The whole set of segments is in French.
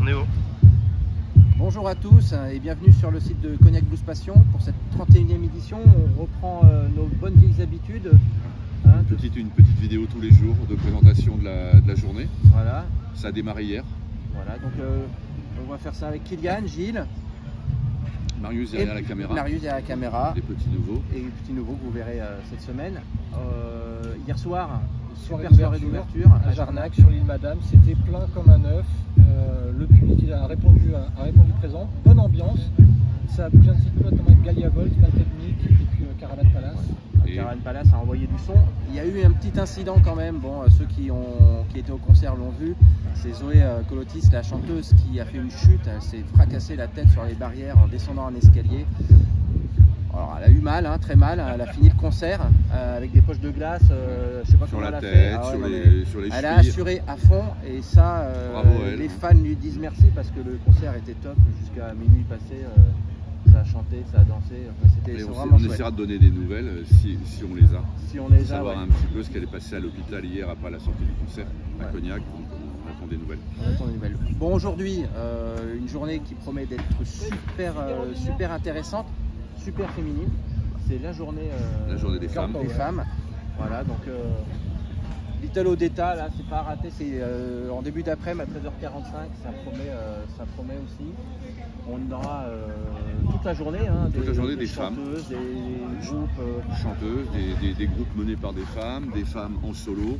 On est où? Bonjour à tous et bienvenue sur le site de Cognac Blues Passion. Pour cette 31e édition, on reprend nos bonnes vieilles habitudes. Une petite vidéo tous les jours de présentation de la journée. Voilà. Ça a démarré hier. Voilà, donc on va faire ça avec Kylian, Gilles. Marius derrière la caméra. Marius derrière la caméra. Les petits nouveaux. Et les petits nouveaux que vous verrez cette semaine. Hier soir, super soirée d'ouverture d'ouverture à Jarnac sur l'île Madame. C'était plein comme un œuf. Le public a répondu présent. Bonne ambiance. Ça a bougé un petit peu, notamment avec Galia Volt, Maltechnique et puis Caravan Palace. Caravan Palace a envoyé du son. Il y a eu un petit incident quand même. Bon, ceux qui étaient au concert l'ont vu. C'est Zoé Colotis, la chanteuse, qui a fait une chute. Elle s'est fracassée la tête sur les barrières en descendant un escalier. Alors, elle a eu mal, hein, très mal. Elle a fini le concert avec des poches de glace. Je sais pas comment elle a fait. Sur les elle chevilles. A assuré à fond et ça, bravo à elle. Les fans lui disent merci parce que le concert était top jusqu'à minuit passé. Ça a chanté, ça a dansé. Enfin, c'était vraiment on essaiera de donner des nouvelles si on les a. Si on les a, savoir un petit peu ce qu'elle est passée à l'hôpital hier après la sortie du concert à Cognac. Donc on attend des nouvelles. Bon, aujourd'hui, une journée qui promet d'être super intéressante, super féminine. C'est la journée des femmes. Voilà, donc Little Odetta, là, c'est pas raté. C'est en début d'après-midi à 13h45. Ça promet aussi. On aura toute la journée, des femmes, des groupes chanteuses, des groupes menés par des femmes en solo.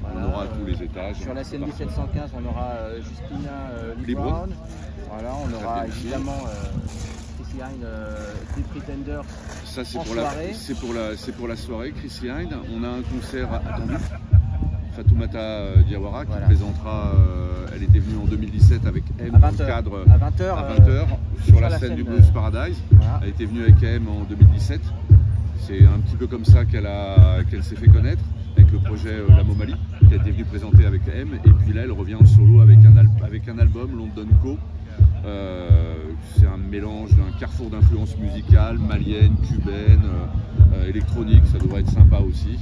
Voilà, on aura tous les étages. Sur la scène 1715, on aura Justina Lee Brown. Voilà, on aura évidemment Chrissy Hynde, des Pretenders. Ça c'est pour la soirée. Chrissy Hynde. On a un concert attendu. Fatoumata Diawara qui présentera, elle était venue en 2017 avec M dans le cadre à 20h sur la scène du Blues Paradise. Voilà. Elle était venue avec M en 2017. C'est un petit peu comme ça qu'elle s'est fait connaître avec le projet La Momali qui a été venu présenter avec M. Et puis là elle revient en solo avec un album London Co. C'est un mélange d'un carrefour d'influences musicales, maliennes, cubaines, électroniques, ça devrait être sympa aussi.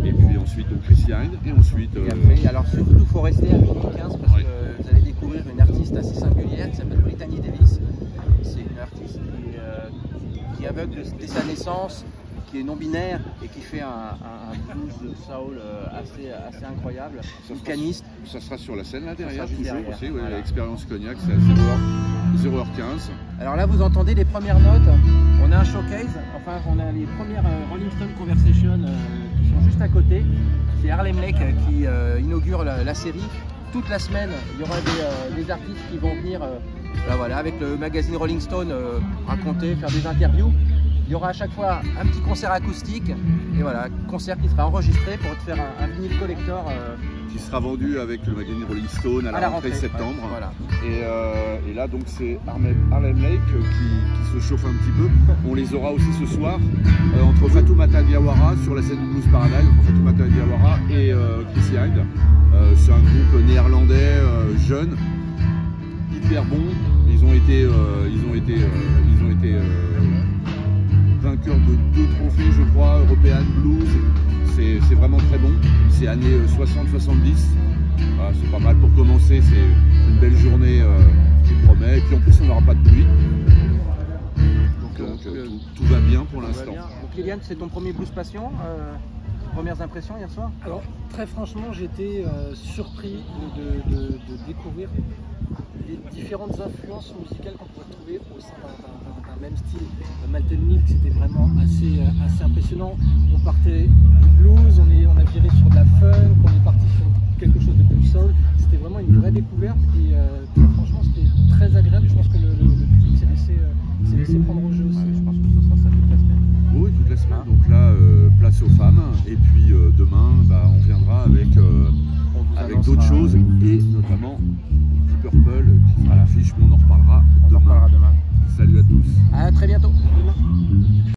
Et puis ensuite donc Chrissy Hynde et ensuite... Et après, alors surtout il faut rester à minuit 15 parce que vous allez découvrir une artiste assez singulière qui s'appelle Brittany Davis. C'est une artiste qui est aveugle dès sa naissance, qui est non-binaire et qui fait un blues de soul assez incroyable. Une pianiste. Ça sera sur la scène là derrière, toujours aussi, voilà. L'expérience Cognac, c'est à 0h15. Alors là vous entendez les premières notes, on a un showcase, enfin on a les premières Rolling Stone Conversation qui sont juste à côté. C'est Harlem Lake qui inaugure la série. Toute la semaine il y aura des artistes qui vont venir voilà, avec le magazine Rolling Stone raconter, faire des interviews. Il y aura à chaque fois un petit concert acoustique et voilà, concert qui sera enregistré pour te faire un vinyle collector. Qui sera vendu avec le magazine Rolling Stone à la rentrée septembre. Ouais, voilà. Et là donc c'est Harlem Lake qui se chauffe un petit peu. On les aura aussi ce soir entre Fatoumata Diawara sur la scène du Blues Paradise, entre Fatoumata Diawara et Chrissy Hynde. C'est un groupe néerlandais jeune, hyper bon. Ils ont été vainqueurs de 2 trophées, je crois, European Blues. C'est vraiment très bon. C'est années 60-70. Voilà, c'est pas mal pour commencer. C'est une belle journée qui promet. Et puis en plus, on n'aura pas de pluie. Donc tout va bien pour l'instant. Kylian, c'est ton premier Blues Passion. Premières impressions hier soir? Alors, très franchement, j'étais surpris de découvrir les différentes influences musicales qu'on pourrait trouver au sein d'un même style. Maltechnique, c'était vraiment assez impressionnant. On partait du blues, on a viré sur de la funk, on est parti sur quelque chose de plus soul. C'était vraiment une vraie découverte et très franchement, c'était très agréable. Je pense que le public s'est laissé prendre au jeu aussi. Je pense que ce sera ça toute la semaine. Oui, toute la semaine. Donc là, place aux femmes. Et puis demain, on viendra avec d'autres choses et notamment Deep Purple